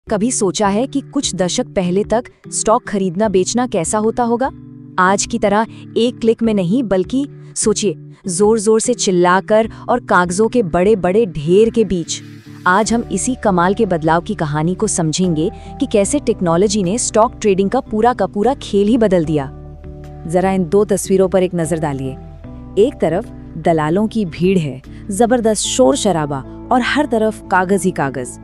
कभी सोचा है कि कुछ दशक पहले तक स्टॉक खरीदना बेचना कैसा होता होगा? आज की तरह एक क्लिक में नहीं, बल्कि सोचिए, जोर जोर से चिल्लाकर और कागजों के बड़े बड़े ढेर के बीच। आज हम इसी कमाल के बदलाव की कहानी को समझेंगे कि कैसे टेक्नोलॉजी ने स्टॉक ट्रेडिंग का पूरा खेल ही बदल दिया। जरा इन दो तस्वीरों पर एक नजर डालिए। एक तरफ दलालों की भीड़ है, जबरदस्त शोर शराबा और हर तरफ कागज ही कागज,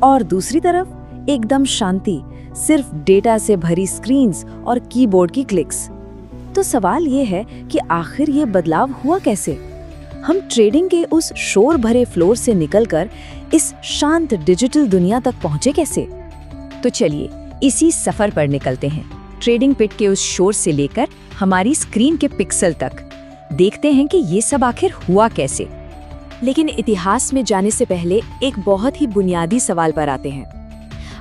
और दूसरी तरफ एकदम शांति, सिर्फ डेटा से भरी स्क्रीन्स और कीबोर्ड की क्लिक्स। तो सवाल ये है कि आखिर ये बदलाव हुआ कैसे? हम ट्रेडिंग के उस शोर भरे फ्लोर से निकलकर इस शांत डिजिटल दुनिया तक पहुंचे कैसे? तो चलिए इसी सफर पर निकलते हैं, ट्रेडिंग पिट के उस शोर से लेकर हमारी स्क्रीन के पिक्सल तक। देखते हैं कि ये सब आखिर हुआ कैसे। लेकिन इतिहास में जाने से पहले एक बहुत ही बुनियादी सवाल पर आते हैं।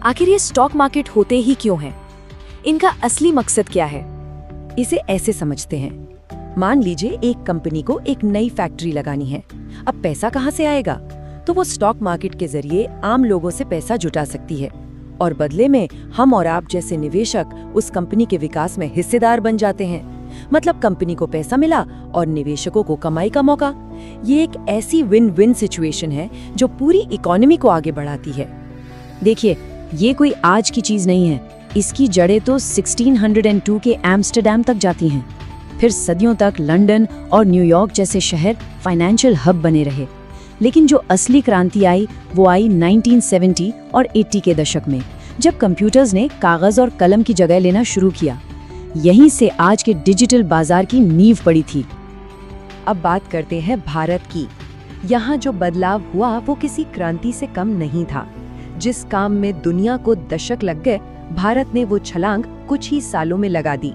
आखिर ये स्टॉक मार्केट होते ही क्यों हैं? इनका असली मकसद क्या है? इसे ऐसे समझते हैं। मान लीजिए एक कंपनी को एक नई फैक्ट्री लगानी है। अब पैसा कहाँ से आएगा? तो वो स्टॉक मार्केट के जरिए आम लोगों से पैसा जुटा सकती है, और बदले में हम और आप जैसे निवेशक उस कंपनी के विकास में हिस्सेदार बन जाते हैं। मतलब कंपनी को पैसा मिला और निवेशकों को कमाई का मौका। ये एक ऐसी विन विन सिचुएशन है जो पूरी इकोनॉमी को आगे बढ़ाती है। देखिए, ये कोई आज की चीज नहीं है। इसकी जड़ें तो 1602 के एम्स्टर्डम तक जाती हैं। फिर सदियों तक लंदन और न्यूयॉर्क जैसे शहर फाइनेंशियल हब बने रहे। लेकिन जो असली क्रांति आई वो आई 1970 और 80 के दशक में, जब कंप्यूटर्स ने कागज और कलम की जगह लेना शुरू किया। यहीं से आज के डिजिटल बाजार की नींव पड़ी थी। अब बात करते हैं भारत की। यहाँ जो बदलाव हुआ वो किसी क्रांति से कम नहीं था। जिस काम में दुनिया को दशक लग गए, भारत ने वो छलांग कुछ ही सालों में लगा दी।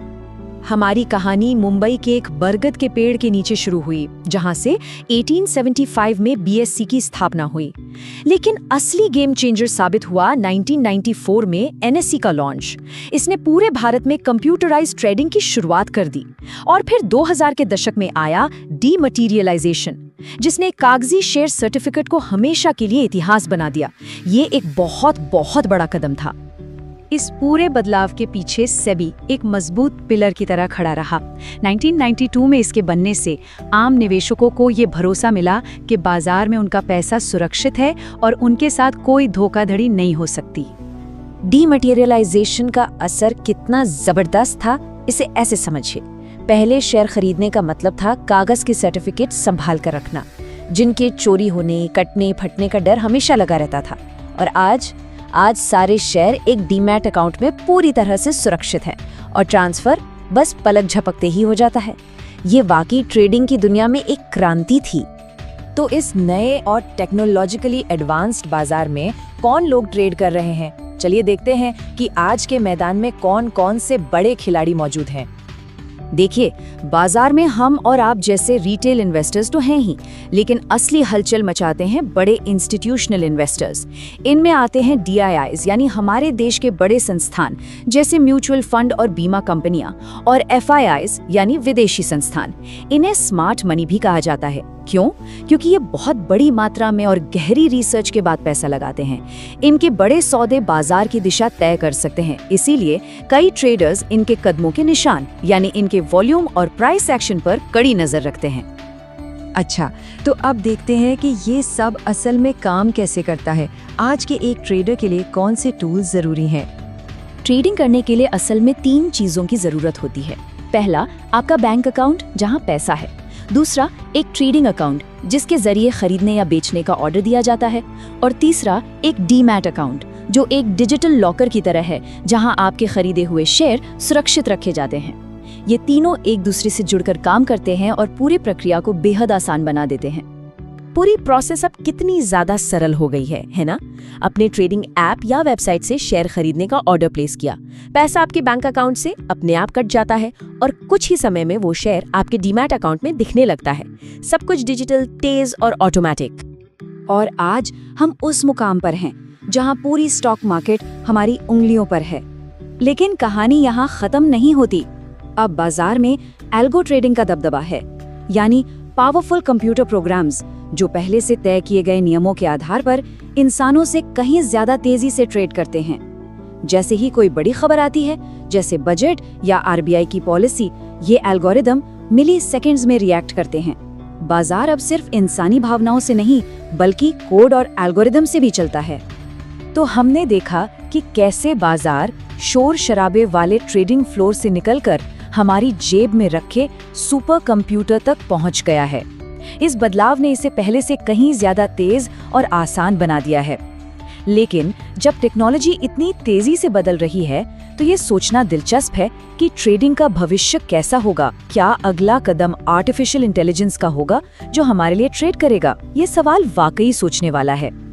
हमारी कहानी मुंबई के एक बरगद के पेड़ के नीचे शुरू हुई, जहां से 1875 में बीएससी की स्थापना हुई। लेकिन असली गेम चेंजर साबित हुआ 1994 में एनएससी का लॉन्च। इसने पूरे भारत में कंप्यूटराइज्ड ट्रेडिंग की शुरुआत कर दी। और फिर 2000 के दशक में आया डीमटीरियलाइजेशन, जिसने कागजी शेयर सर्टिफिकेट को हमेशा के लिए इतिहास बना दिया। ये एक बहुत बड़ा कदम था। इस पूरे बदलाव के पीछे सेबी एक मजबूत पिलर की तरह खड़ा रहा। 1992 में इसके बनने से आम निवेशकों को ये भरोसा मिला कि बाजार में उनका पैसा सुरक्षित है और उनके साथ कोई धोखाधड़ी नहीं हो सकती। डीमटीरियलाइजेशन का असर कितना जबरदस्त था, इसे ऐसे समझिए। पहले शेयर खरीदने का मतलब था कागज के सर्टिफिकेट संभाल कर रखना, जिनके चोरी होने, कटने फटने का डर हमेशा लगा रहता था। और आज सारे शेयर एक डीमैट अकाउंट में पूरी तरह से सुरक्षित हैं और ट्रांसफर बस पलक झपकते ही हो जाता है। ये वाकई ट्रेडिंग की दुनिया में एक क्रांति थी। तो इस नए और टेक्नोलॉजिकली एडवांस्ड बाजार में कौन लोग ट्रेड कर रहे हैं? चलिए देखते हैं कि आज के मैदान में कौन कौन से बड़े खिलाड़ी मौजूद हैं। देखिए, बाजार में हम और आप जैसे रिटेल इन्वेस्टर्स तो हैं ही, लेकिन असली हलचल मचाते हैं बड़े इंस्टीट्यूशनल इन्वेस्टर्स। इनमें आते हैं DIIs, यानी हमारे देश के बड़े संस्थान जैसे म्यूचुअल फंड और बीमा कंपनियां, और FIIs यानी विदेशी संस्थान। इन्हें स्मार्ट मनी भी कहा जाता है। क्यों? क्योंकि ये बहुत बड़ी मात्रा में और गहरी रिसर्च के बाद पैसा लगाते हैं। इनके बड़े सौदे बाजार की दिशा तय कर सकते हैं, इसीलिए कई ट्रेडर्स इनके कदमों के निशान यानी इनके वॉल्यूम और प्राइस एक्शन पर कड़ी नजर रखते हैं। अच्छा, तो अब देखते हैं कि ये सब असल में काम कैसे करता है। आज के एक ट्रेडर के लिए कौन से टूल्स जरूरी हैं? ट्रेडिंग करने के लिए असल में 3 चीजों की जरूरत होती है। पहला, आपका बैंक अकाउंट जहां पैसा है। दूसरा, एक ट्रेडिंग अकाउंट जिसके जरिए खरीदने या बेचने का ऑर्डर दिया जाता है। और तीसरा, एक डीमैट अकाउंट जो एक डिजिटल लॉकर की तरह है, जहां आपके खरीदे हुए शेयर सुरक्षित रखे जाते हैं। ये तीनों एक दूसरे से जुड़कर काम करते हैं और पूरी प्रक्रिया को बेहद आसान बना देते हैं। पूरी प्रोसेस अब कितनी ज्यादा सरल हो गई है ना? अपने ट्रेडिंग ऐप या वेबसाइट से शेयर खरीदने का ऑर्डर प्लेस किया, पैसा आपके बैंक अकाउंट से अपने आप कट जाता है और कुछ ही समय में वो शेयर आपके डीमैट अकाउंट में दिखने लगता है। सब कुछ डिजिटल, तेज और ऑटोमेटिक। और आज हम उस मुकाम पर हैं जहां पूरी स्टॉक मार्केट हमारी उंगलियों पर है। लेकिन कहानी यहाँ खत्म नहीं होती। अब बाजार में एल्गो ट्रेडिंग का दबदबा है, यानी पावरफुल कंप्यूटर प्रोग्राम्स जो पहले से तय किए गए नियमों के आधार पर इंसानों से कहीं ज्यादा तेजी से ट्रेड करते हैं। जैसे ही कोई बड़ी खबर आती है, जैसे बजट या आरबीआई की पॉलिसी, ये एल्गोरिदम मिली सेकेंड्स में रिएक्ट करते हैं। बाजार अब सिर्फ इंसानी भावनाओं से नहीं बल्कि कोड और एल्गोरिदम से भी चलता है। तो हमने देखा कि कैसे बाजार शोर शराबे वाले ट्रेडिंग फ्लोर से निकलकर हमारी जेब में रखे सुपर कंप्यूटर तक पहुंच गया है। इस बदलाव ने इसे पहले से कहीं ज्यादा तेज और आसान बना दिया है। लेकिन जब टेक्नोलॉजी इतनी तेजी से बदल रही है तो ये सोचना दिलचस्प है कि ट्रेडिंग का भविष्य कैसा होगा। क्या अगला कदम आर्टिफिशियल इंटेलिजेंस का होगा जो हमारे लिए ट्रेड करेगा? ये सवाल वाकई सोचने वाला है।